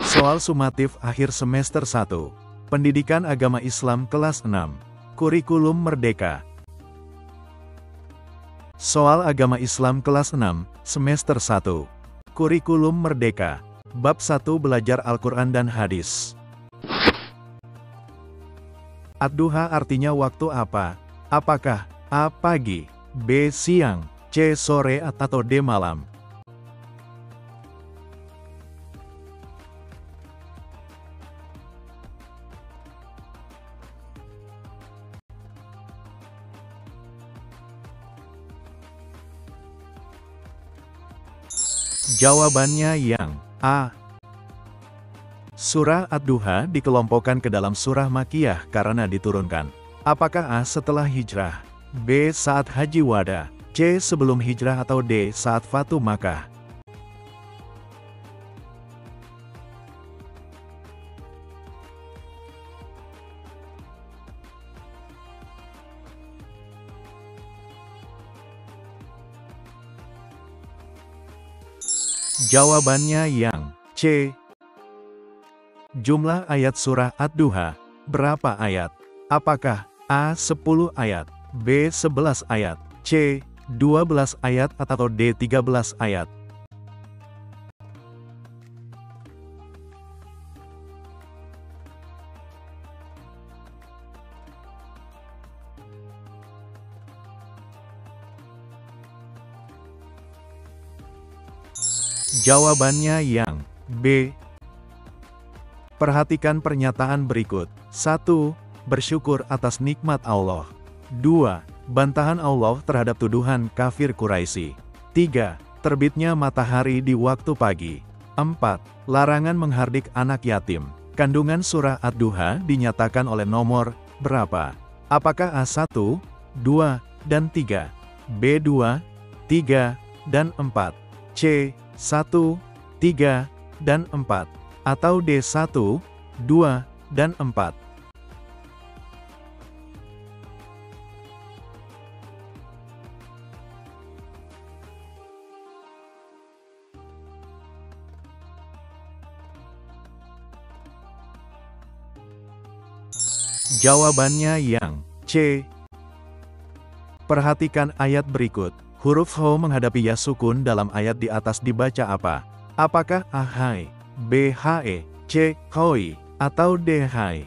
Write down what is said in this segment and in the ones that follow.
Soal sumatif akhir semester 1. Pendidikan Agama Islam kelas 6. Kurikulum Merdeka. Soal Agama Islam kelas 6, semester 1. Kurikulum Merdeka. Bab 1 Belajar Al-Quran dan Hadis. Ad-duha artinya waktu apa? Apakah A. Pagi, B. Siang, C. Sore atau D. Malam? Jawabannya yang A. Surah Ad-duha dikelompokkan ke dalam surah Makkiyah karena diturunkan. Apakah A. setelah hijrah, B. saat haji wada, C. sebelum hijrah atau D. saat Fatu Makkah? Jawabannya yang C. Jumlah ayat surah Ad-duha berapa ayat? Apakah A. 10 ayat, B. 11 ayat, C. 12 ayat atau D. 13 ayat? Jawabannya yang B. Perhatikan pernyataan berikut. 1. Bersyukur atas nikmat Allah. 2. Bantahan Allah terhadap tuduhan kafir Quraisy. 3. Terbitnya matahari di waktu pagi. 4. Larangan menghardik anak yatim. Kandungan surah Ad-duha dinyatakan oleh nomor berapa? Apakah A1, 2, dan 3, B2, 3, dan 4, C. 1, 3, dan 4, atau D1, 2, dan 4? Jawabannya yang C. Perhatikan ayat berikut. Huruf Ho menghadapi ya sukun dalam ayat di atas dibaca apa? Apakah A. Hai, B. Hae, C. Hoi, atau D. Hai?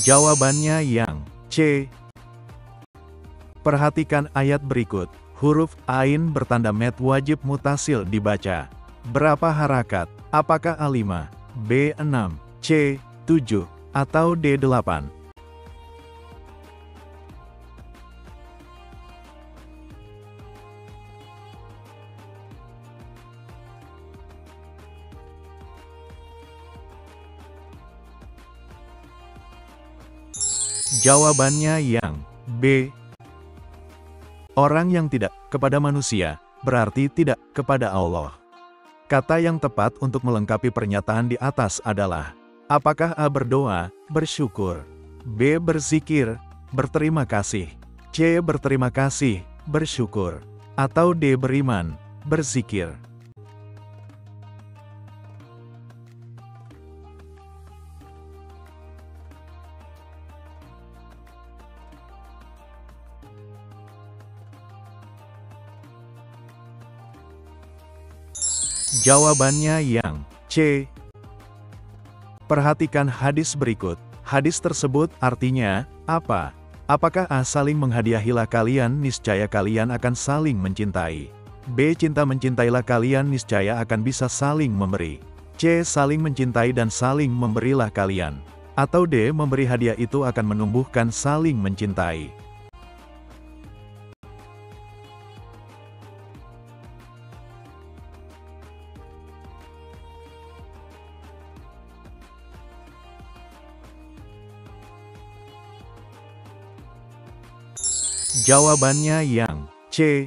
Jawabannya yang C. Perhatikan ayat berikut. Huruf Ain bertanda mad wajib mutasil dibaca berapa harakat? Apakah A5, B6, C7, atau D8? Jawabannya yang B. Orang yang tidak kepada manusia, berarti tidak kepada Allah. Kata yang tepat untuk melengkapi pernyataan di atas adalah, apakah A. berdoa, bersyukur, B. berzikir, berterima kasih, C. berterima kasih, bersyukur, atau D. beriman, berzikir? Jawabannya yang C. Perhatikan hadis berikut. Hadis tersebut artinya apa? Apakah A. saling menghadiahilah kalian niscaya kalian akan saling mencintai, B. cinta mencintailah kalian niscaya akan bisa saling memberi, C. saling mencintai dan saling memberilah kalian, atau D. memberi hadiah itu akan menumbuhkan saling mencintai? Jawabannya yang C.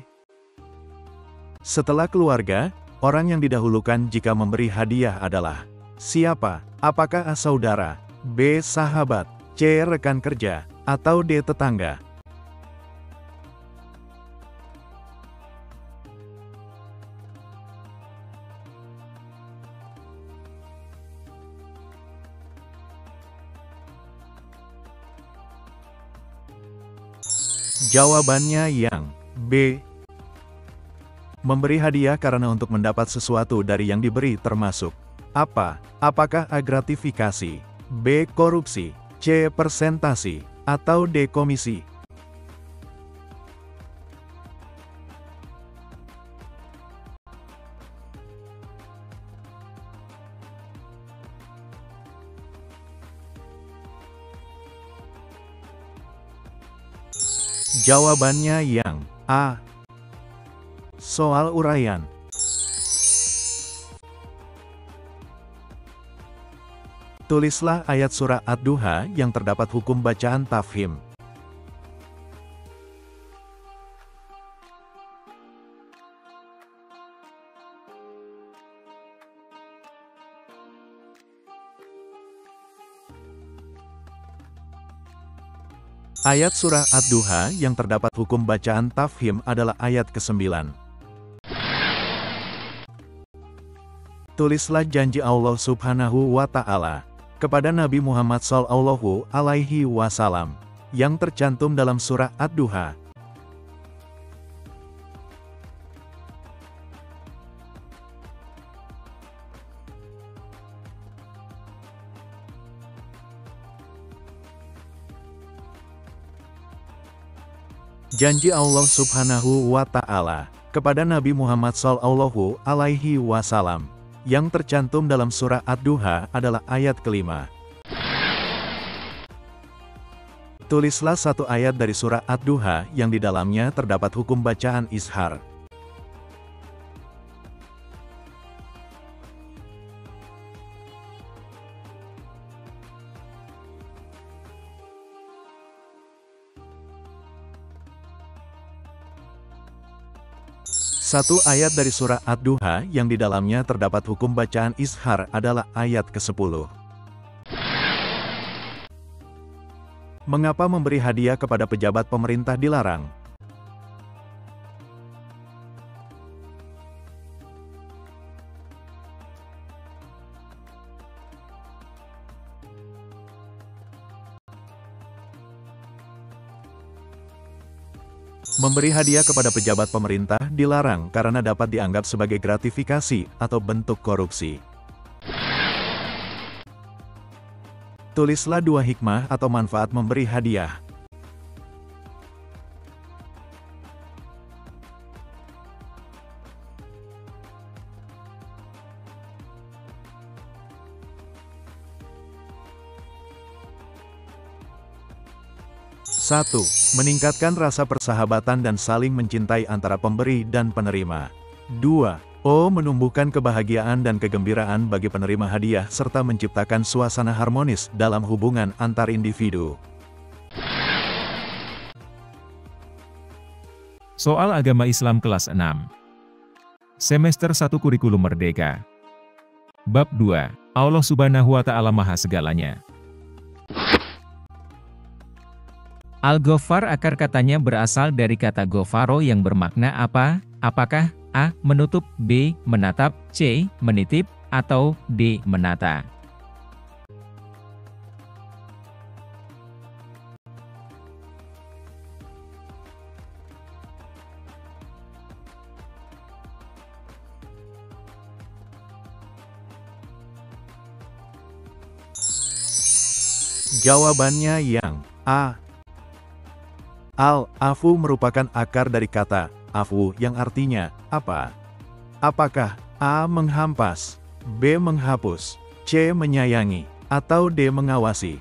Setelah keluarga, orang yang didahulukan jika memberi hadiah adalah Siapa? Apakah saudara? B. Sahabat. C. Rekan kerja. Atau D. Tetangga? Jawabannya yang B. Memberi hadiah karena untuk mendapat sesuatu dari yang diberi termasuk apa? Apakah A. Gratifikasi, B. Korupsi, C. Persentasi, atau D. Komisi? Jawabannya yang A. Soal uraian. Tulislah ayat surah Ad-Duha yang terdapat hukum bacaan tafhim. Ayat surah Ad-Duha yang terdapat hukum bacaan tafhim adalah ayat ke-9. Tulislah janji Allah Subhanahu wa Ta'ala kepada Nabi Muhammad Shallallahu Alaihi Wasallam yang tercantum dalam surah Ad-Duha. Janji Allah Subhanahu wa Ta'ala kepada Nabi Muhammad Shallallahu Alaihi Wasallam yang tercantum dalam surah Ad-Duha adalah ayat ke-5. Tulislah satu ayat dari surah Ad-Duha yang di dalamnya terdapat hukum bacaan ishar. Satu ayat dari surah Ad-Duha yang di dalamnya terdapat hukum bacaan ishar adalah ayat ke-10. Mengapa memberi hadiah kepada pejabat pemerintah dilarang? Memberi hadiah kepada pejabat pemerintah dilarang karena dapat dianggap sebagai gratifikasi atau bentuk korupsi. Tulislah dua hikmah atau manfaat memberi hadiah. Satu, meningkatkan rasa persahabatan dan saling mencintai antara pemberi dan penerima. 2. Menumbuhkan kebahagiaan dan kegembiraan bagi penerima hadiah serta menciptakan suasana harmonis dalam hubungan antar individu. Soal Agama Islam kelas 6. Semester 1 Kurikulum Merdeka. Bab 2. Allah Subhanahu wa Ta'ala Maha Segalanya. Al-Ghaffar akar katanya berasal dari kata Ghafaro yang bermakna apa? Apakah A. Menutup, B. Menatap, C. Menitip, atau D. Menata? Jawabannya yang A. Al-afu merupakan akar dari kata afu yang artinya apa? Apakah A. Menghampas, B. Menghapus, C. Menyayangi, atau D. Mengawasi?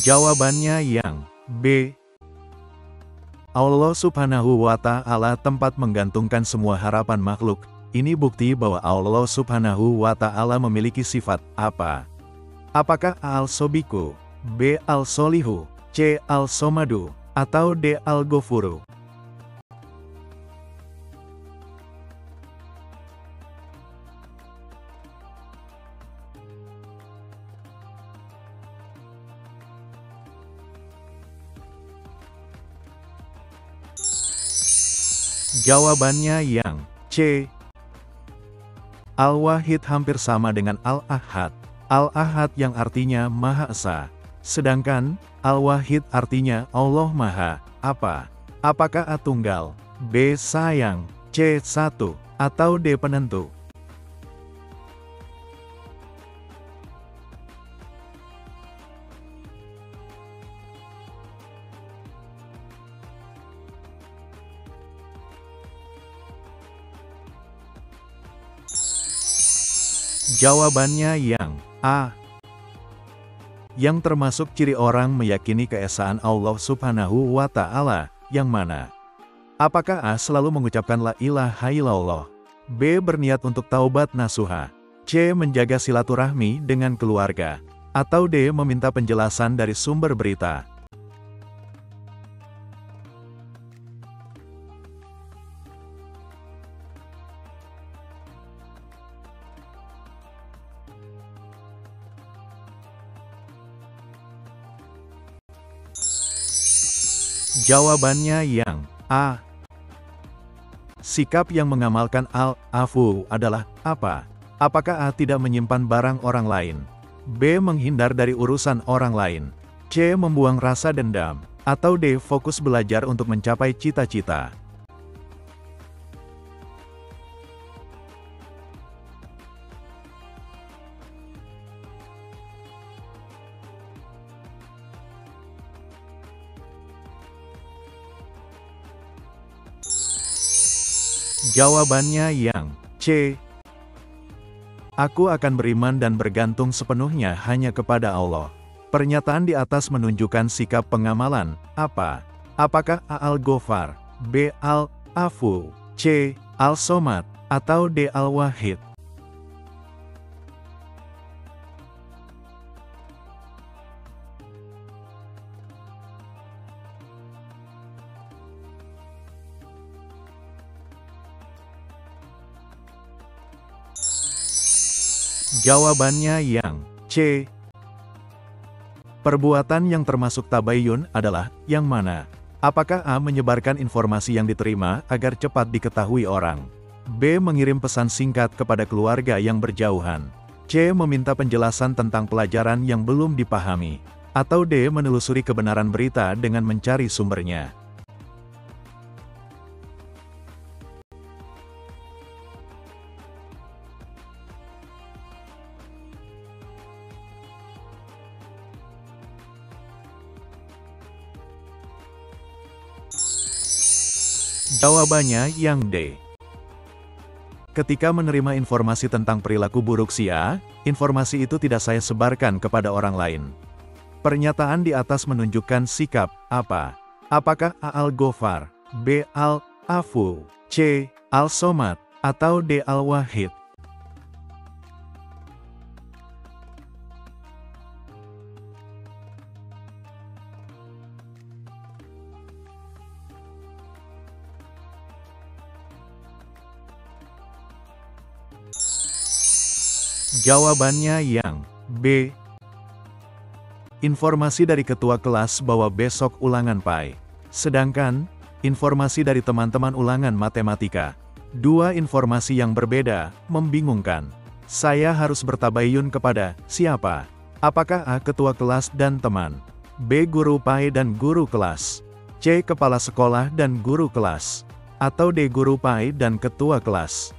Jawabannya yang B. Allah Subhanahu wa Ta'ala tempat menggantungkan semua harapan makhluk, Ini bukti bahwa Allah Subhanahu wa Ta'ala memiliki sifat apa? Apakah Al-Sobiku, B. Al-Solihu, C. Al-Somadu, atau D. Al-Ghafuru? Jawabannya yang C. Al-Wahid hampir sama dengan Al-Ahad. Al-Ahad yang artinya Maha Esa. Sedangkan Al-Wahid artinya Allah Maha apa? Apakah A tunggal, B sayang, C satu, atau D penentu? Jawabannya yang A. Yang termasuk ciri orang meyakini keesaan Allah Subhanahu wa Ta'ala, yang mana? Apakah A. selalu mengucapkan la ilaha illallah, B. berniat untuk taubat nasuha, C. menjaga silaturahmi dengan keluarga, atau D. meminta penjelasan dari sumber berita? Jawabannya yang A. Sikap yang mengamalkan al-afu adalah apa? Apakah A. tidak menyimpan barang orang lain, B. menghindar dari urusan orang lain, C. membuang rasa dendam, atau D. fokus belajar untuk mencapai cita-cita? Jawabannya yang C. Aku akan beriman dan bergantung sepenuhnya hanya kepada Allah. Pernyataan di atas menunjukkan sikap pengamalan apa? Apakah A. Al-Ghafar, B. Al-Afu, C. Al-Somad, atau D. Al-Wahid? Jawabannya yang C. Perbuatan yang termasuk tabayyun adalah yang mana? Apakah A. menyebarkan informasi yang diterima agar cepat diketahui orang, B. mengirim pesan singkat kepada keluarga yang berjauhan, C. meminta penjelasan tentang pelajaran yang belum dipahami, atau D. menelusuri kebenaran berita dengan mencari sumbernya? Jawabannya yang D. Ketika menerima informasi tentang perilaku buruk si A, informasi itu tidak saya sebarkan kepada orang lain. Pernyataan di atas menunjukkan sikap apa? Apakah A. Al-Ghafar, B. Al-Afu, C. Al-Somad, atau D. Al-Wahid? Jawabannya yang B. Informasi dari ketua kelas bahwa besok ulangan PAI. Sedangkan, informasi dari teman-teman ulangan matematika. Dua informasi yang berbeda, membingungkan. Saya harus bertabayun kepada siapa? Apakah A. ketua kelas dan teman, B. guru PAI dan guru kelas, C. kepala sekolah dan guru kelas, atau D. guru PAI dan ketua kelas?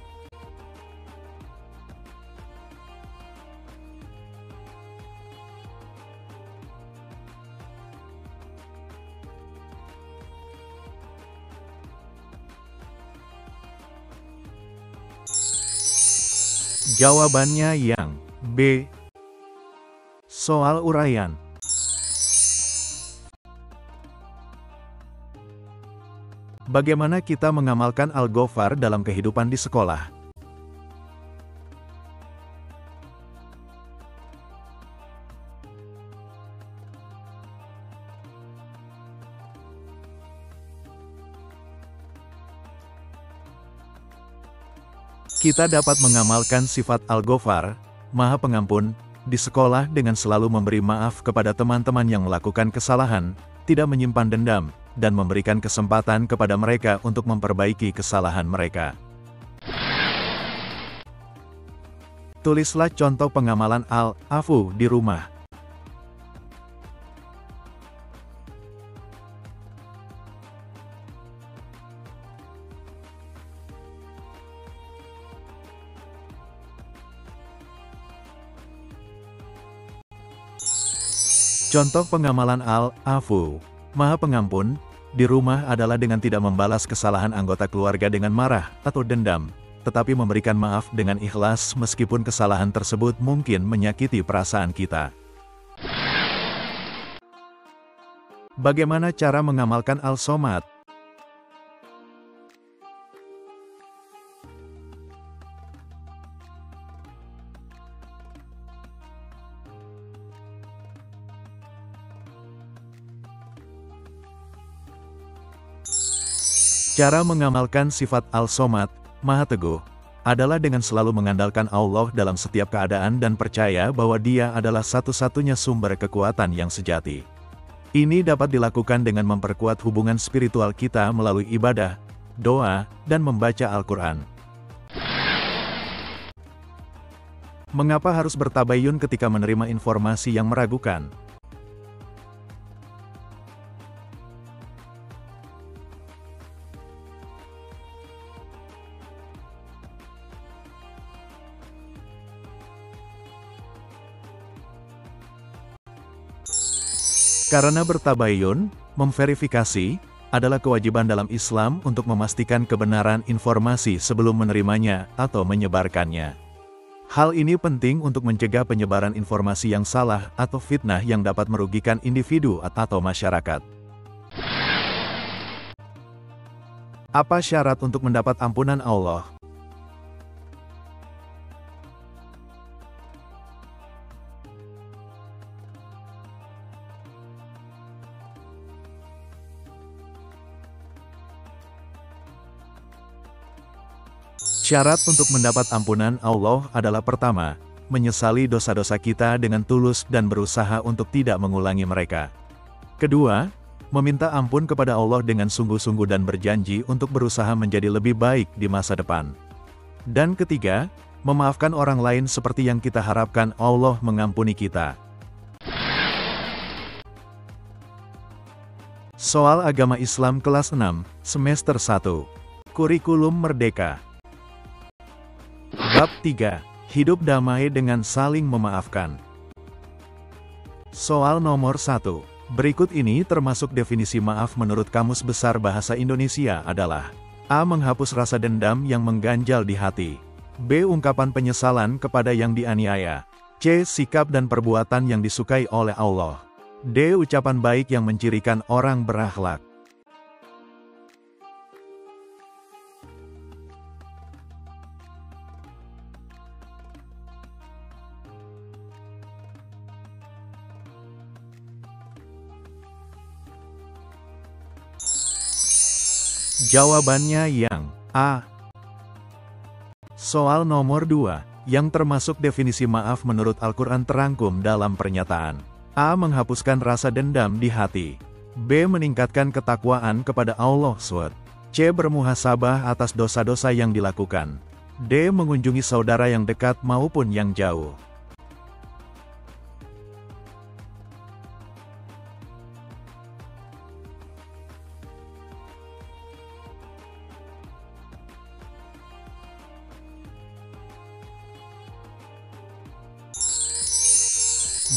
Jawabannya yang B. Soal uraian. Bagaimana kita mengamalkan Al-Ghafar dalam kehidupan di sekolah? Kita dapat mengamalkan sifat Al-Ghafar, Maha Pengampun, di sekolah dengan selalu memberi maaf kepada teman-teman yang melakukan kesalahan, tidak menyimpan dendam, dan memberikan kesempatan kepada mereka untuk memperbaiki kesalahan mereka. Tulislah contoh pengamalan Al-Afu di rumah. Contoh pengamalan Al-Afu, Maha Pengampun, di rumah adalah dengan tidak membalas kesalahan anggota keluarga dengan marah atau dendam, tetapi memberikan maaf dengan ikhlas meskipun kesalahan tersebut mungkin menyakiti perasaan kita. Bagaimana cara mengamalkan Al-Somad? Cara mengamalkan sifat Al-Somad, Maha Teguh, adalah dengan selalu mengandalkan Allah dalam setiap keadaan dan percaya bahwa Dia adalah satu-satunya sumber kekuatan yang sejati. Ini dapat dilakukan dengan memperkuat hubungan spiritual kita melalui ibadah, doa, dan membaca Al-Quran. Mengapa harus bertabayun ketika menerima informasi yang meragukan? Karena bertabayun, memverifikasi, adalah kewajiban dalam Islam untuk memastikan kebenaran informasi sebelum menerimanya atau menyebarkannya. Hal ini penting untuk mencegah penyebaran informasi yang salah atau fitnah yang dapat merugikan individu atau masyarakat. Apa syarat untuk mendapat ampunan Allah? Syarat untuk mendapat ampunan Allah adalah pertama, menyesali dosa-dosa kita dengan tulus dan berusaha untuk tidak mengulangi mereka. Kedua, meminta ampun kepada Allah dengan sungguh-sungguh dan berjanji untuk berusaha menjadi lebih baik di masa depan. Dan ketiga, memaafkan orang lain seperti yang kita harapkan Allah mengampuni kita. Soal Agama Islam kelas 6, semester 1. Kurikulum Merdeka. Bab 3. Hidup damai dengan saling memaafkan. Soal nomor 1. Berikut ini termasuk definisi maaf menurut Kamus Besar Bahasa Indonesia adalah: A. Menghapus rasa dendam yang mengganjal di hati. B. Ungkapan penyesalan kepada yang dianiaya. C. Sikap dan perbuatan yang disukai oleh Allah. D. Ucapan baik yang mencirikan orang berakhlak. Jawabannya yang A. Soal nomor 2, yang termasuk definisi maaf menurut Al-Quran terangkum dalam pernyataan: A. Menghapuskan rasa dendam di hati. B. Meningkatkan ketakwaan kepada Allah SWT. C. Bermuhasabah atas dosa-dosa yang dilakukan. D. Mengunjungi saudara yang dekat maupun yang jauh.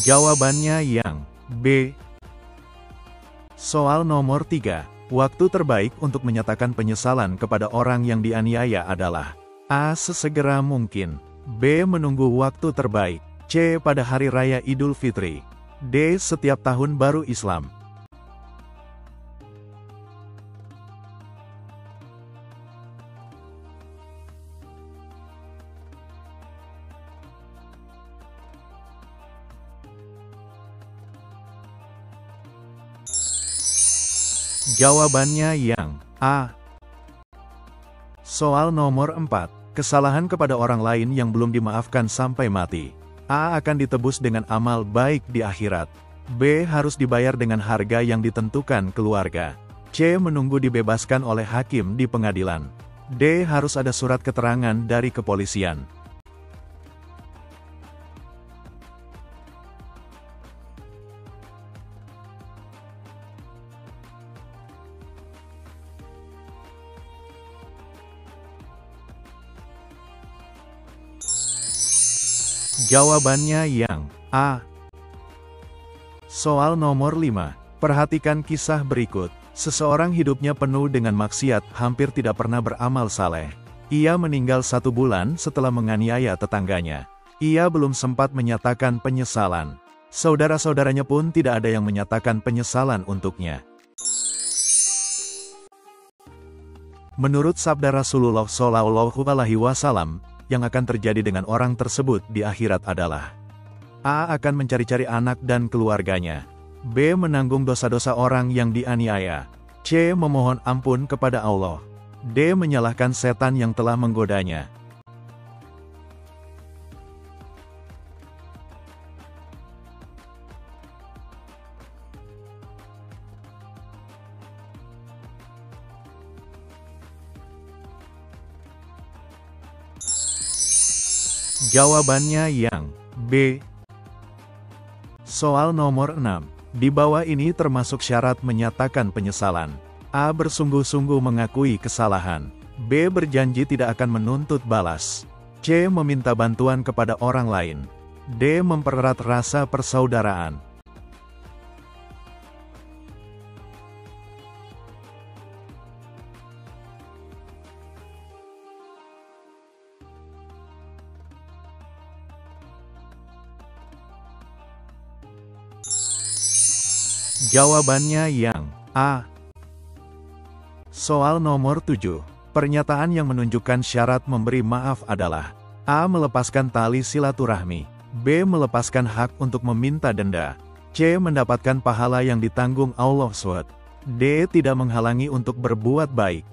Jawabannya yang B. Soal nomor 3. Waktu terbaik untuk menyatakan penyesalan kepada orang yang dianiaya adalah: A. Sesegera mungkin. B. Menunggu waktu terbaik. C. Pada Hari Raya Idul Fitri. D. Setiap Tahun Baru Islam. Jawabannya yang A. Soal nomor 4. Kesalahan kepada orang lain yang belum dimaafkan sampai mati. A. Akan ditebus dengan amal baik di akhirat. B. Harus dibayar dengan harga yang ditentukan keluarga. C. Menunggu dibebaskan oleh hakim di pengadilan. D. Harus ada surat keterangan dari kepolisian. Jawabannya yang A. Soal nomor 5. Perhatikan kisah berikut. Seseorang hidupnya penuh dengan maksiat, hampir tidak pernah beramal saleh. Ia meninggal 1 bulan setelah menganiaya tetangganya. Ia belum sempat menyatakan penyesalan. Saudara-saudaranya pun tidak ada yang menyatakan penyesalan untuknya. Menurut sabda Rasulullah Shallallahu Alaihi Wasallam, yang akan terjadi dengan orang tersebut di akhirat adalah A. Akan mencari-cari anak dan keluarganya. B. Menanggung dosa-dosa orang yang dianiaya. C. Memohon ampun kepada Allah. D. Menyalahkan setan yang telah menggodanya. Jawabannya yang B. Soal nomor 6. Di bawah ini termasuk syarat menyatakan penyesalan. A. Bersungguh-sungguh mengakui kesalahan. B. Berjanji tidak akan menuntut balas. C. Meminta bantuan kepada orang lain. D. Mempererat rasa persaudaraan. Jawabannya yang A. Soal nomor 7. Pernyataan yang menunjukkan syarat memberi maaf adalah A. Melepaskan tali silaturahmi. B. Melepaskan hak untuk meminta denda. C. Mendapatkan pahala yang ditanggung Allah SWT. D. Tidak menghalangi untuk berbuat baik.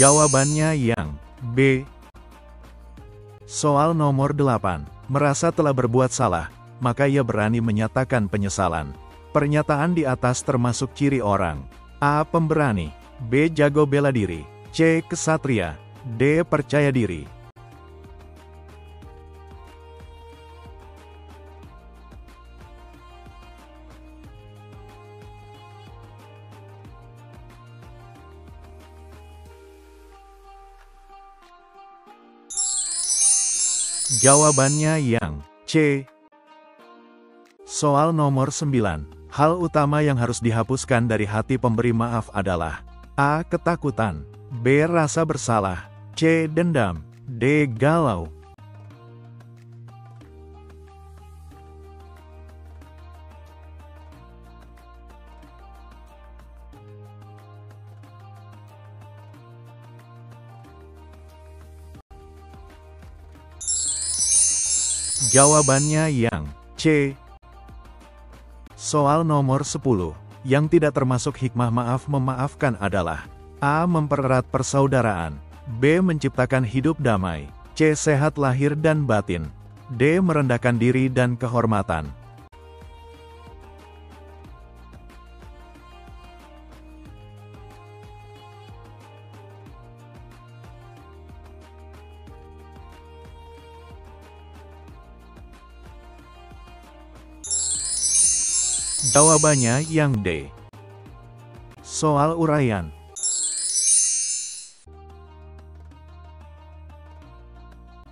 Jawabannya yang B. Soal nomor 8. Merasa telah berbuat salah, maka ia berani menyatakan penyesalan. Pernyataan di atas termasuk ciri orang A. Pemberani. B. Jago bela diri. C. Kesatria. D. Percaya diri. Jawabannya yang C. Soal nomor 9. Hal utama yang harus dihapuskan dari hati pemberi maaf adalah A. Ketakutan. B. Rasa bersalah. C. Dendam. D. Galau. Jawabannya yang C. Soal nomor 10. Yang tidak termasuk hikmah maaf memaafkan adalah A. Mempererat persaudaraan. B. Menciptakan hidup damai. C. Sehat lahir dan batin. D. Merendahkan diri dan kehormatan. Jawabannya yang D. Soal uraian.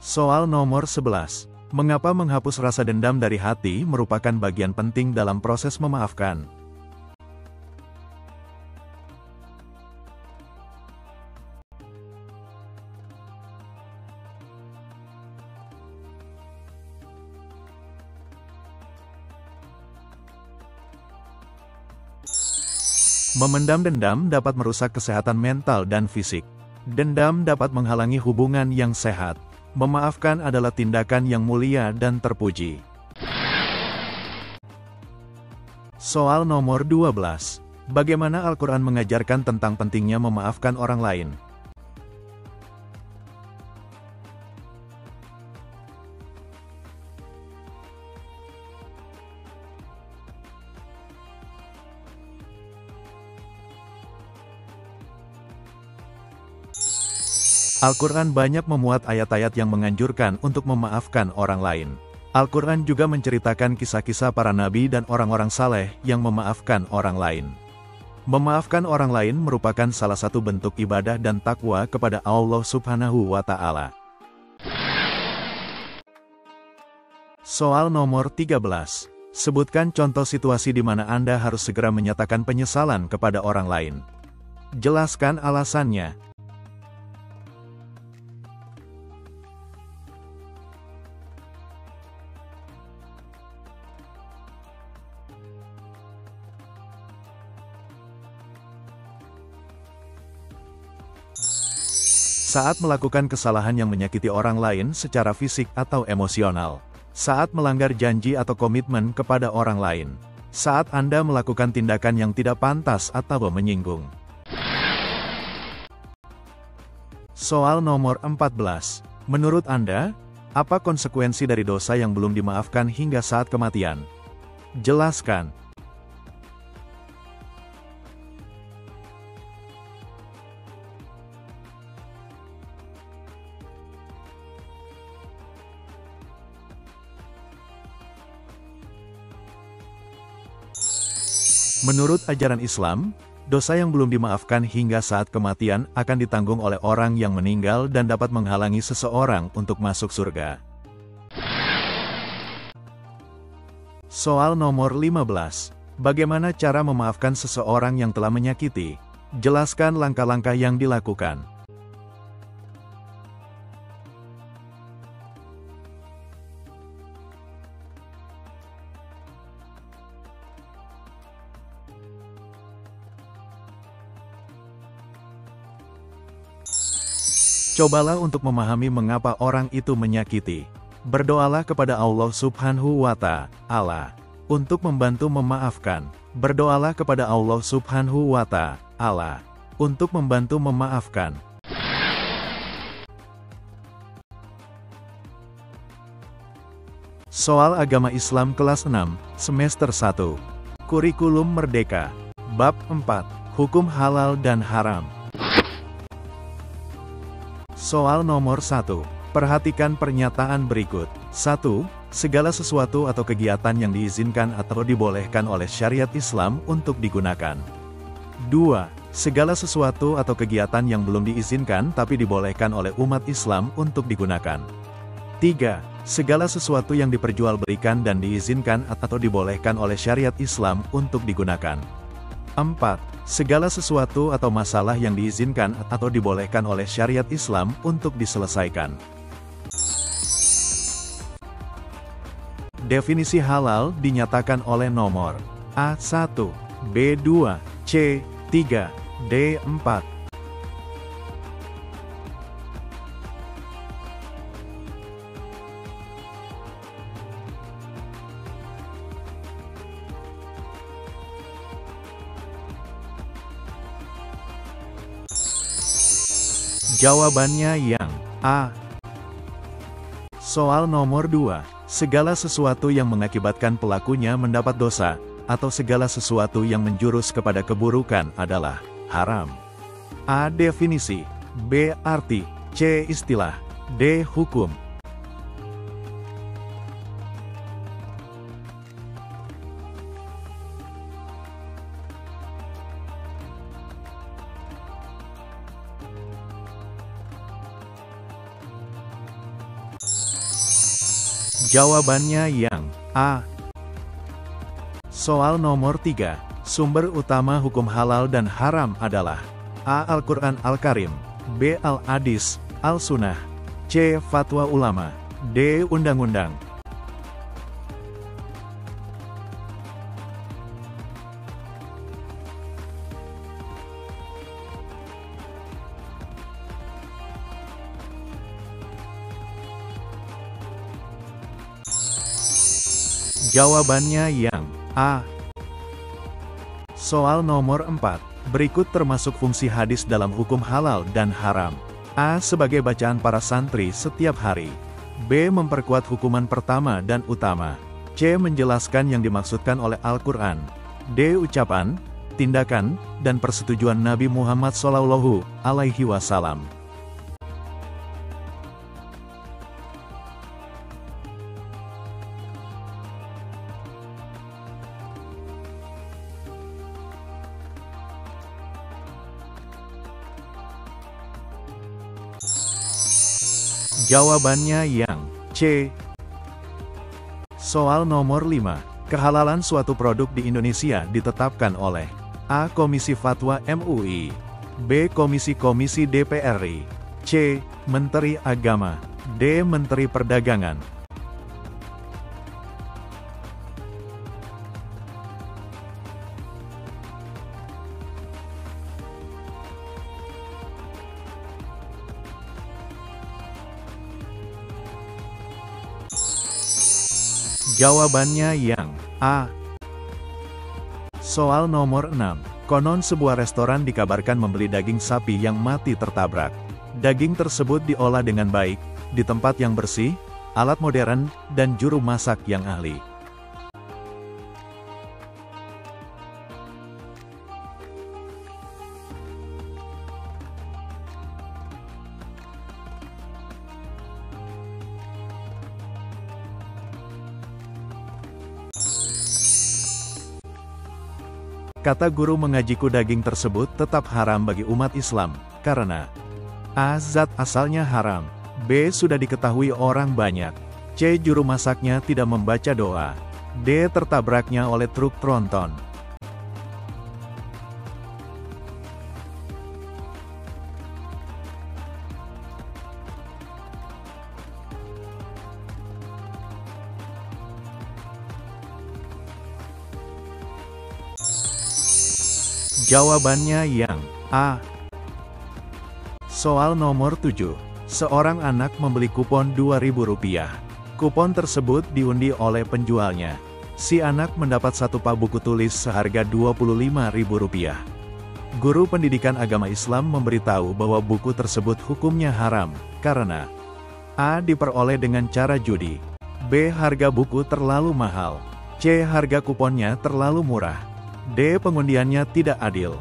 Soal nomor 11. Mengapa menghapus rasa dendam dari hati merupakan bagian penting dalam proses memaafkan? Memendam dendam dapat merusak kesehatan mental dan fisik. Dendam dapat menghalangi hubungan yang sehat. Memaafkan adalah tindakan yang mulia dan terpuji. Soal nomor 12. Bagaimana Al-Quran mengajarkan tentang pentingnya memaafkan orang lain? Al-Quran banyak memuat ayat-ayat yang menganjurkan untuk memaafkan orang lain. Al-Quran juga menceritakan kisah-kisah para nabi dan orang-orang saleh yang memaafkan orang lain. Memaafkan orang lain merupakan salah satu bentuk ibadah dan takwa kepada Allah Subhanahu wa Ta'ala. Soal nomor 13. Sebutkan contoh situasi di mana Anda harus segera menyatakan penyesalan kepada orang lain. Jelaskan alasannya. Saat melakukan kesalahan yang menyakiti orang lain secara fisik atau emosional. Saat melanggar janji atau komitmen kepada orang lain. Saat Anda melakukan tindakan yang tidak pantas atau menyinggung. Soal nomor 14. Menurut Anda, apa konsekuensi dari dosa yang belum dimaafkan hingga saat kematian? Jelaskan. Menurut ajaran Islam, dosa yang belum dimaafkan hingga saat kematian akan ditanggung oleh orang yang meninggal dan dapat menghalangi seseorang untuk masuk surga. Soal nomor 15. Bagaimana cara memaafkan seseorang yang telah menyakiti? Jelaskan langkah-langkah yang dilakukan. Cobalah untuk memahami mengapa orang itu menyakiti. Berdoalah kepada Allah Subhanahu wa Ta'ala untuk membantu memaafkan. Berdoalah kepada Allah Subhanahu wa Ta'ala untuk membantu memaafkan. Soal Agama Islam kelas 6, semester 1. Kurikulum Merdeka. Bab 4. Hukum halal dan haram. Soal nomor 1. Perhatikan pernyataan berikut. 1. Segala sesuatu atau kegiatan yang diizinkan atau dibolehkan oleh syariat Islam untuk digunakan. 2. Segala sesuatu atau kegiatan yang belum diizinkan tapi dibolehkan oleh umat Islam untuk digunakan. 3. Segala sesuatu yang diperjualbelikan dan diizinkan atau dibolehkan oleh syariat Islam untuk digunakan. 4. Segala sesuatu atau masalah yang diizinkan atau dibolehkan oleh syariat Islam untuk diselesaikan. Definisi halal dinyatakan oleh nomor A1, B2, C3, D4. Jawabannya yang A. Soal nomor 2. Segala sesuatu yang mengakibatkan pelakunya mendapat dosa, atau segala sesuatu yang menjurus kepada keburukan adalah haram. A. Definisi. B. Arti. C. Istilah. D. Hukum. Jawabannya yang A. Soal nomor 3. Sumber utama hukum halal dan haram adalah A. Al-Quran Al-Karim, B. Al-Hadis, Al-Sunnah, C. Fatwa ulama, D. Undang-undang. Jawabannya yang A. Soal nomor 4. Berikut termasuk fungsi hadis dalam hukum halal dan haram. A. Sebagai bacaan para santri setiap hari. B. Memperkuat hukuman pertama dan utama. C. Menjelaskan yang dimaksudkan oleh Al-Quran. D. Ucapan, tindakan, dan persetujuan Nabi Muhammad SAW. Jawabannya yang C. Soal nomor 5. Kehalalan suatu produk di Indonesia ditetapkan oleh A. Komisi Fatwa MUI, B. Komisi DPR RI, C. Menteri Agama, D. Menteri Perdagangan. Jawabannya yang A. Soal nomor 6. Konon sebuah restoran dikabarkan membeli daging sapi yang mati tertabrak. Daging tersebut diolah dengan baik, di tempat yang bersih, alat modern, dan juru masak yang ahli. Kata guru mengajiku daging tersebut tetap haram bagi umat Islam, karena A. Zat asalnya haram, B. Sudah diketahui orang banyak, C. Juru masaknya tidak membaca doa, D. Tertabraknya oleh truk tronton. Jawabannya yang A. Soal nomor 7. Seorang anak membeli kupon Rp2.000. Kupon tersebut diundi oleh penjualnya. Si anak mendapat satu pak buku tulis seharga Rp25.000. Guru pendidikan agama Islam memberitahu bahwa buku tersebut hukumnya haram, karena A. Diperoleh dengan cara judi, B. Harga buku terlalu mahal, C. Harga kuponnya terlalu murah, D. Pengundiannya tidak adil.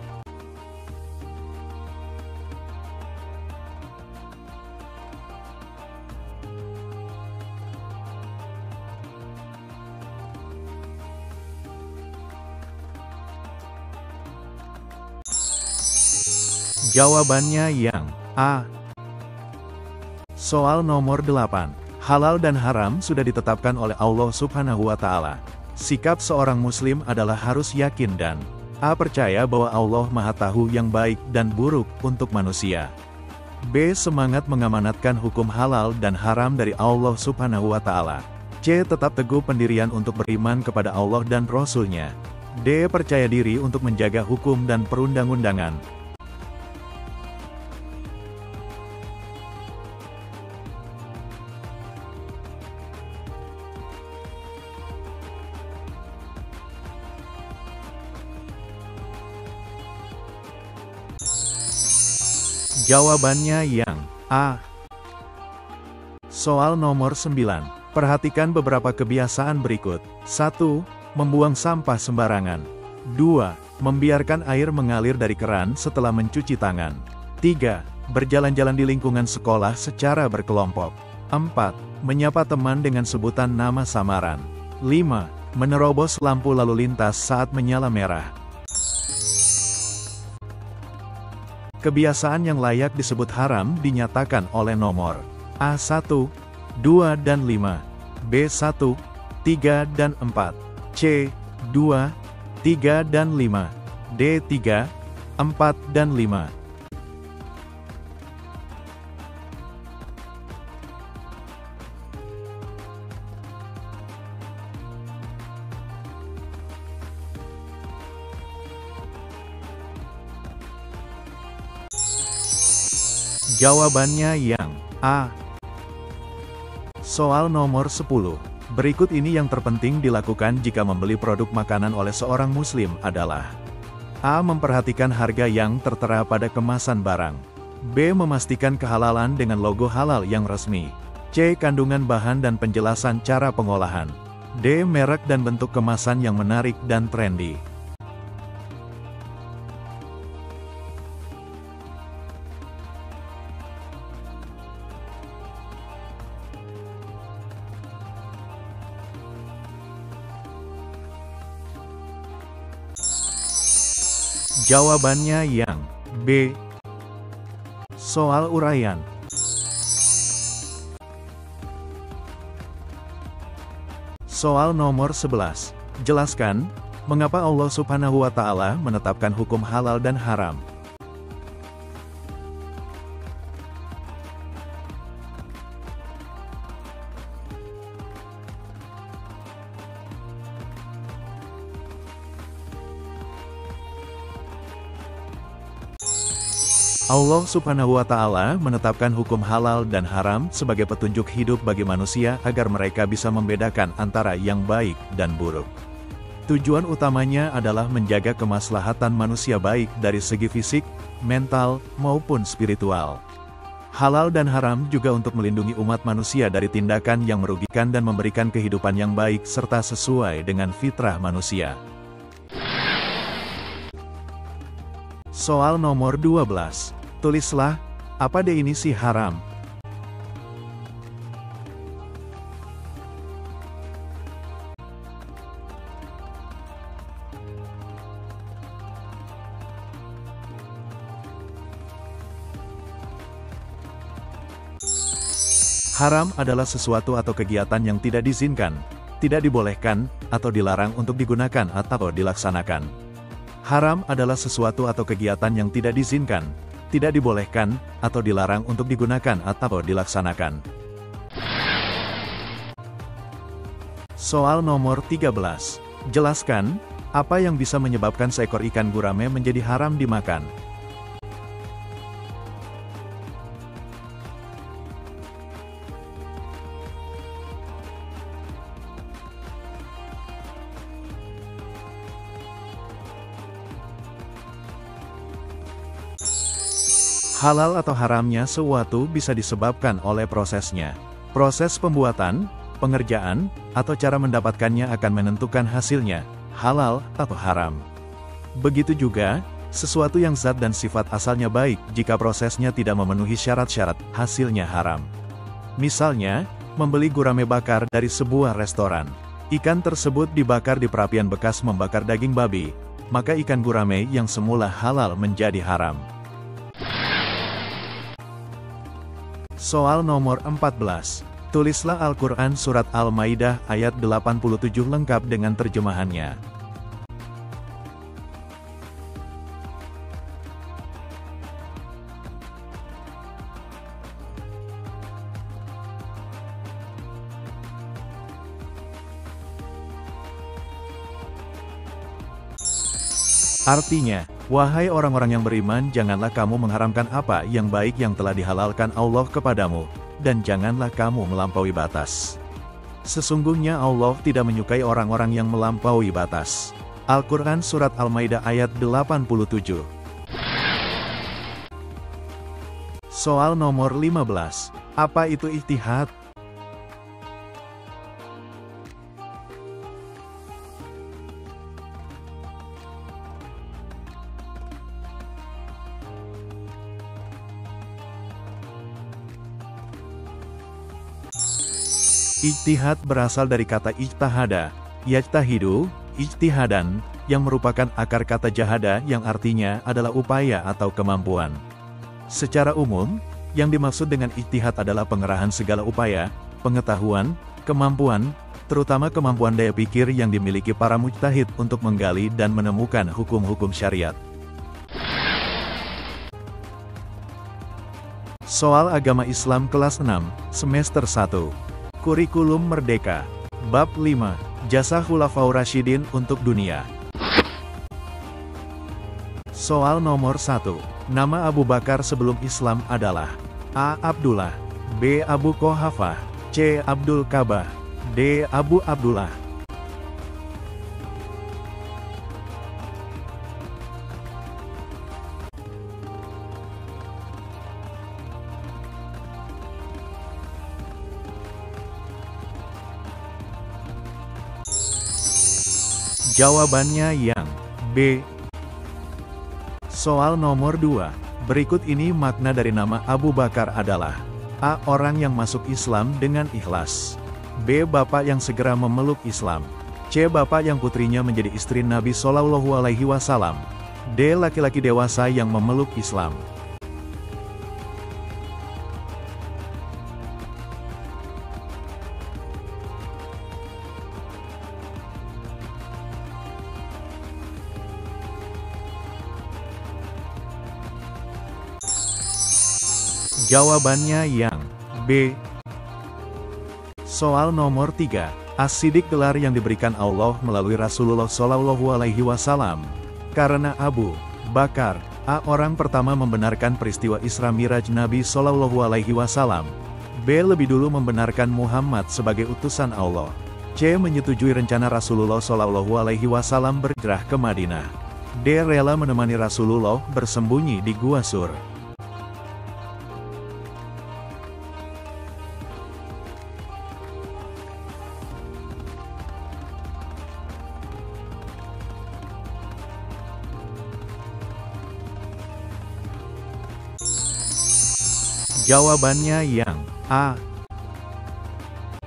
Jawabannya yang A. Soal nomor 8. Halal dan haram sudah ditetapkan oleh Allah Subhanahu wa Ta'ala. Sikap seorang muslim adalah harus yakin dan A. Percaya bahwa Allah Maha Tahu yang baik dan buruk untuk manusia. B. Semangat mengamanatkan hukum halal dan haram dari Allah Subhanahu wa Ta'ala. C. Tetap teguh pendirian untuk beriman kepada Allah dan Rasul-Nya. D. Percaya diri untuk menjaga hukum dan perundang-undangan. Jawabannya yang A. Soal nomor 9. Perhatikan beberapa kebiasaan berikut. 1. Membuang sampah sembarangan. 2. Membiarkan air mengalir dari keran setelah mencuci tangan. 3. Berjalan-jalan di lingkungan sekolah secara berkelompok. 4. Menyapa teman dengan sebutan nama samaran. 5. Menerobos lampu lalu lintas saat menyala merah. Kebiasaan yang layak disebut haram dinyatakan oleh nomor A1, 2 dan 5, B1, 3 dan 4, C2, 3 dan 5, D3, 4 dan 5. Jawabannya yang A. Soal nomor 10. Berikut ini yang terpenting dilakukan jika membeli produk makanan oleh seorang muslim adalah: A. Memperhatikan harga yang tertera pada kemasan barang. B. Memastikan kehalalan dengan logo halal yang resmi. C. Kandungan bahan dan penjelasan cara pengolahan. D. Merek dan bentuk kemasan yang menarik dan trendy. Jawabannya yang B. Soal uraian. Soal nomor 11. Jelaskan, mengapa Allah Subhanahu wa Ta'ala menetapkan hukum halal dan haram. Allah Subhanahu wa Ta'ala menetapkan hukum halal dan haram sebagai petunjuk hidup bagi manusia agar mereka bisa membedakan antara yang baik dan buruk. Tujuan utamanya adalah menjaga kemaslahatan manusia baik dari segi fisik, mental, maupun spiritual. Halal dan haram juga untuk melindungi umat manusia dari tindakan yang merugikan dan memberikan kehidupan yang baik serta sesuai dengan fitrah manusia. Soal nomor 12. Tulislah, apa definisi haram? Haram adalah sesuatu atau kegiatan yang tidak diizinkan, tidak dibolehkan, atau dilarang untuk digunakan atau dilaksanakan. Haram adalah sesuatu atau kegiatan yang tidak diizinkan, tidak dibolehkan, atau dilarang untuk digunakan atau dilaksanakan. Soal nomor 13. Jelaskan, apa yang bisa menyebabkan seekor ikan gurame menjadi haram dimakan? Halal atau haramnya sesuatu bisa disebabkan oleh prosesnya. Proses pembuatan, pengerjaan, atau cara mendapatkannya akan menentukan hasilnya, halal atau haram. Begitu juga, sesuatu yang zat dan sifat asalnya baik, jika prosesnya tidak memenuhi syarat-syarat, hasilnya haram. Misalnya, membeli gurame bakar dari sebuah restoran. Ikan tersebut dibakar di perapian bekas membakar daging babi, maka ikan gurame yang semula halal menjadi haram. Soal nomor 14. Tulislah Al-Quran Surat Al-Maidah ayat 87 lengkap dengan terjemahannya. Artinya, wahai orang-orang yang beriman, janganlah kamu mengharamkan apa yang baik yang telah dihalalkan Allah kepadamu, dan janganlah kamu melampaui batas. Sesungguhnya Allah tidak menyukai orang-orang yang melampaui batas. Al-Quran Surat Al-Maidah ayat 87. Soal nomor 15. Apa itu ijtihad? Ijtihad berasal dari kata ijtahada, yajtahidu, ijtihadan, yang merupakan akar kata jahada yang artinya adalah upaya atau kemampuan. Secara umum, yang dimaksud dengan ijtihad adalah pengerahan segala upaya, pengetahuan, kemampuan, terutama kemampuan daya pikir yang dimiliki para mujtahid untuk menggali dan menemukan hukum-hukum syariat. Soal Agama Islam kelas 6, semester 1. Kurikulum Merdeka. Bab 5. Jasa Khulafaur Rasyidin untuk dunia. Soal nomor 1. Nama Abu Bakar sebelum Islam adalah A. Abdullah, B. Abu Quhafah, C. Abdul Kabah, D. Abu Abdullah. Jawabannya yang B. Soal nomor 2. Berikut ini makna dari nama Abu Bakar adalah: A. Orang yang masuk Islam dengan ikhlas. B. Bapak yang segera memeluk Islam. C. Bapak yang putrinya menjadi istri Nabi Shallallahu Alaihi Wasallam. D. Laki-laki dewasa yang memeluk Islam. Jawabannya yang B. Soal nomor 3. As-Siddiq gelar yang diberikan Allah melalui Rasulullah Shallallahu Alaihi Wasallam. Karena Abu Bakar, A. Orang pertama membenarkan peristiwa Isra Miraj Nabi Shallallahu Alaihi Wasallam. B. Lebih dulu membenarkan Muhammad sebagai utusan Allah. C. Menyetujui rencana Rasulullah Shallallahu Alaihi Wasallam berhijrah ke Madinah. D. Rela menemani Rasulullah bersembunyi di Gua Sur. Jawabannya yang A.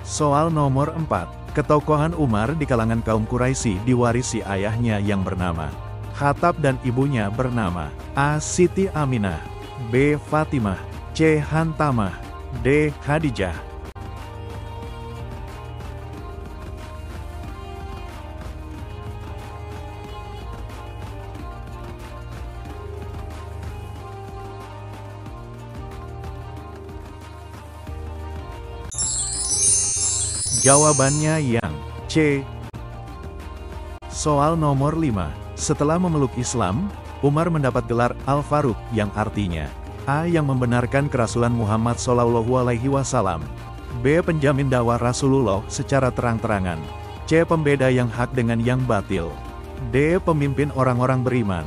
Soal nomor 4. Ketokohan Umar di kalangan kaum Quraisy diwarisi ayahnya yang bernama Khattab dan ibunya bernama A. Siti Aminah, B. Fatimah, C. Hantamah, D. Khadijah. Jawabannya yang C. Soal nomor 5. Setelah memeluk Islam, Umar mendapat gelar Al-Faruq yang artinya A. Yang membenarkan kerasulan Muhammad Shallallahu Alaihi Wasallam. B. Penjamin dakwah Rasulullah secara terang-terangan. C. Pembeda yang hak dengan yang batil. D. Pemimpin orang-orang beriman.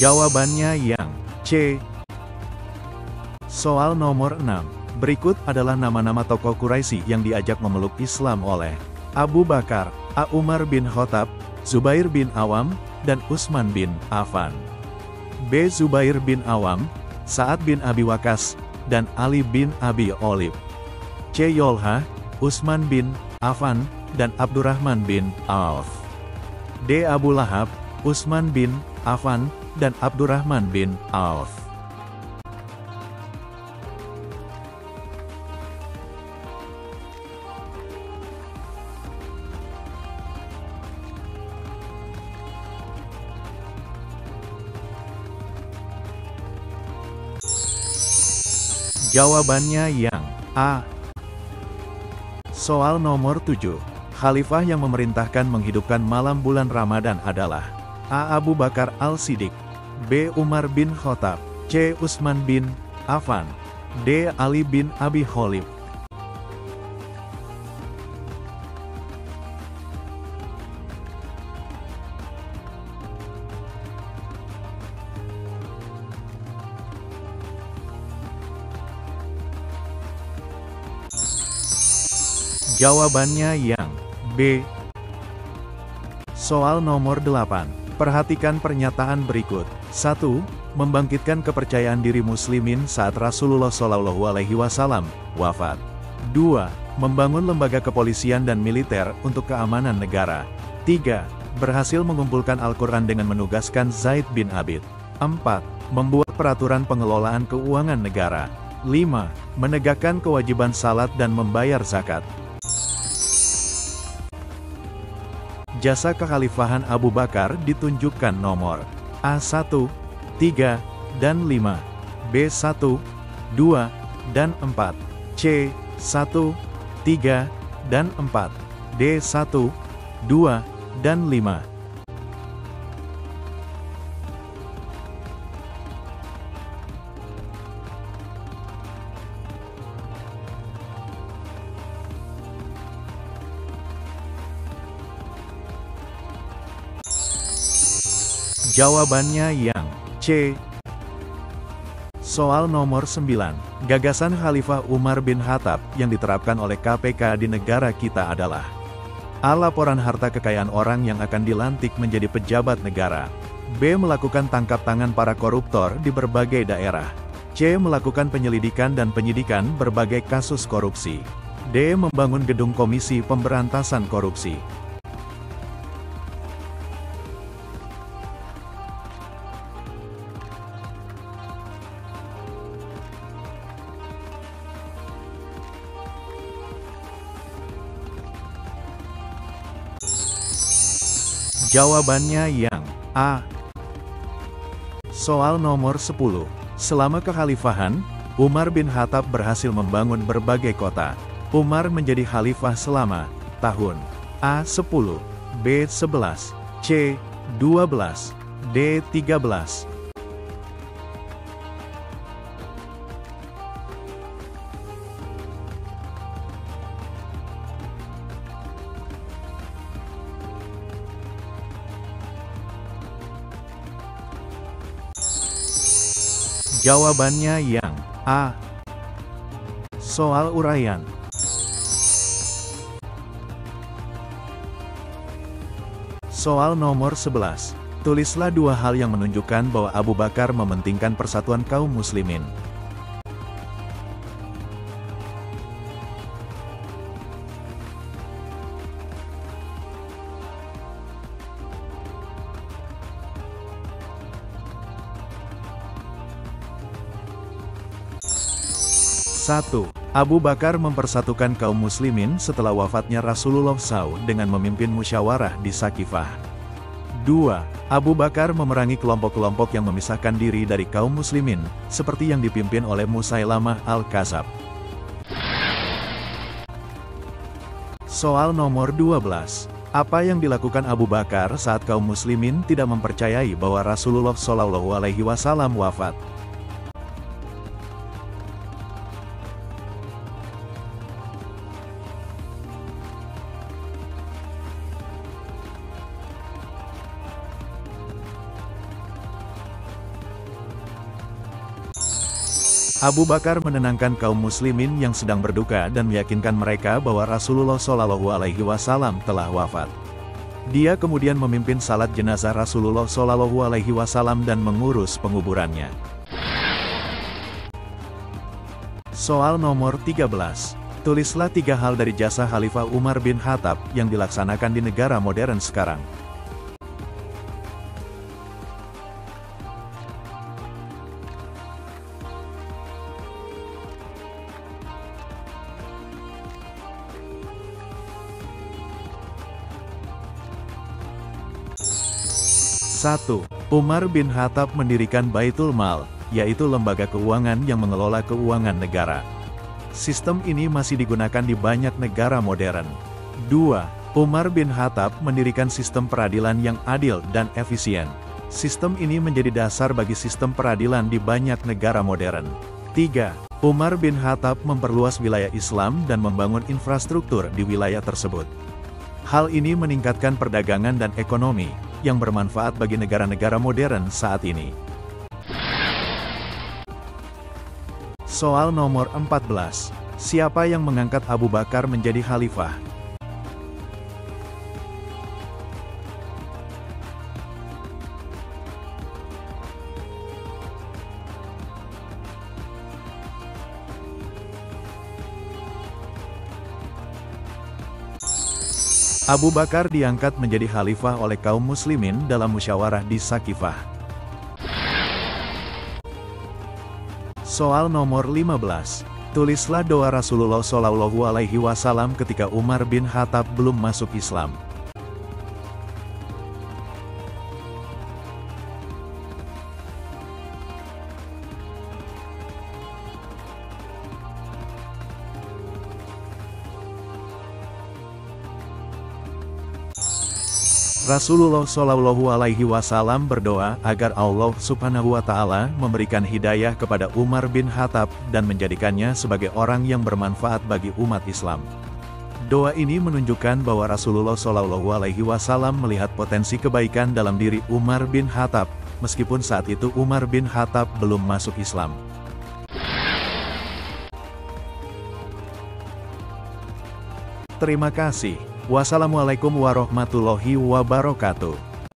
Jawabannya yang C. Soal nomor 6. Berikut adalah nama-nama tokoh Quraisy yang diajak memeluk Islam oleh Abu Bakar, A. Umar bin Khattab, Zubair bin Awam, dan Utsman bin Affan. B. Zubair bin Awam, Sa'ad bin Abi Waqqas, dan Ali bin Abi Thalib. C. Yolha, Utsman bin Affan, dan Abdurrahman bin Auf. D. Abu Lahab, Utsman bin Affan, dan Abdurrahman bin Auf. Jawabannya yang A. Soal nomor 7. Khalifah yang memerintahkan menghidupkan malam bulan Ramadan adalah A. Abu Bakar Al-Siddiq, B. Umar bin Khattab, C. Utsman bin Affan, D. Ali bin Abi Thalib. Jawabannya yang B. Soal nomor 8. Perhatikan pernyataan berikut. 1. Membangkitkan kepercayaan diri muslimin saat Rasulullah Shallallahu Alaihi Wasallam wafat. 2. Membangun lembaga kepolisian dan militer untuk keamanan negara. 3. Berhasil mengumpulkan Al-Quran dengan menugaskan Zaid bin Abid. 4. Membuat peraturan pengelolaan keuangan negara. 5. Menegakkan kewajiban salat dan membayar zakat. Jasa kekhalifahan Abu Bakar ditunjukkan nomor A1, 3, dan 5, B1, 2, dan 4, C1, 3, dan 4. D. 1, 2, dan 5. Jawabannya yang C. Soal nomor 9. Gagasan Khalifah Umar bin Khattab yang diterapkan oleh KPK di negara kita adalah A. Laporan harta kekayaan orang yang akan dilantik menjadi pejabat negara. B. Melakukan tangkap tangan para koruptor di berbagai daerah. C. Melakukan penyelidikan dan penyidikan berbagai kasus korupsi. D. Membangun gedung komisi pemberantasan korupsi. Jawabannya yang A. Soal nomor 10. Selama kekhalifahan, Umar bin Khattab berhasil membangun berbagai kota. Umar menjadi khalifah selama tahun A. 10, B. 11, C. 12, D. 13. Jawabannya yang A. Soal uraian. Soal nomor 11. Tulislah dua hal yang menunjukkan bahwa Abu Bakar mementingkan persatuan kaum muslimin. Satu, Abu Bakar mempersatukan kaum muslimin setelah wafatnya Rasulullah SAW dengan memimpin musyawarah di Sakifah. 2. Abu Bakar memerangi kelompok-kelompok yang memisahkan diri dari kaum muslimin, seperti yang dipimpin oleh Musailamah al-Kadzab. Soal nomor 12. Apa yang dilakukan Abu Bakar saat kaum muslimin tidak mempercayai bahwa Rasulullah SAW wafat? Abu Bakar menenangkan kaum muslimin yang sedang berduka dan meyakinkan mereka bahwa Rasulullah SAW telah wafat. Dia kemudian memimpin salat jenazah Rasulullah SAW dan mengurus penguburannya. Soal nomor 13. Tulislah 3 hal dari jasa Khalifah Umar bin Khattab yang dilaksanakan di negara modern sekarang. Satu, Umar bin Khattab mendirikan Baitul Mal, yaitu lembaga keuangan yang mengelola keuangan negara. Sistem ini masih digunakan di banyak negara modern. 2. Umar bin Khattab mendirikan sistem peradilan yang adil dan efisien. Sistem ini menjadi dasar bagi sistem peradilan di banyak negara modern. 3. Umar bin Khattab memperluas wilayah Islam dan membangun infrastruktur di wilayah tersebut. Hal ini meningkatkan perdagangan dan ekonomi, yang bermanfaat bagi negara-negara modern saat ini. Soal nomor 14. Siapa yang mengangkat Abu Bakar menjadi khalifah? Abu Bakar diangkat menjadi khalifah oleh kaum muslimin dalam musyawarah di Sakifah. Soal nomor 15. Tulislah doa Rasulullah SAW ketika Umar bin Khattab belum masuk Islam. Rasulullah Shallallahu Alaihi Wasallam berdoa agar Allah Subhanahu Wa Taala memberikan hidayah kepada Umar bin Khattab dan menjadikannya sebagai orang yang bermanfaat bagi umat Islam. Doa ini menunjukkan bahwa Rasulullah Shallallahu Alaihi Wasallam melihat potensi kebaikan dalam diri Umar bin Khattab, meskipun saat itu Umar bin Khattab belum masuk Islam. Terima kasih. Wassalamualaikum warahmatullahi wabarakatuh.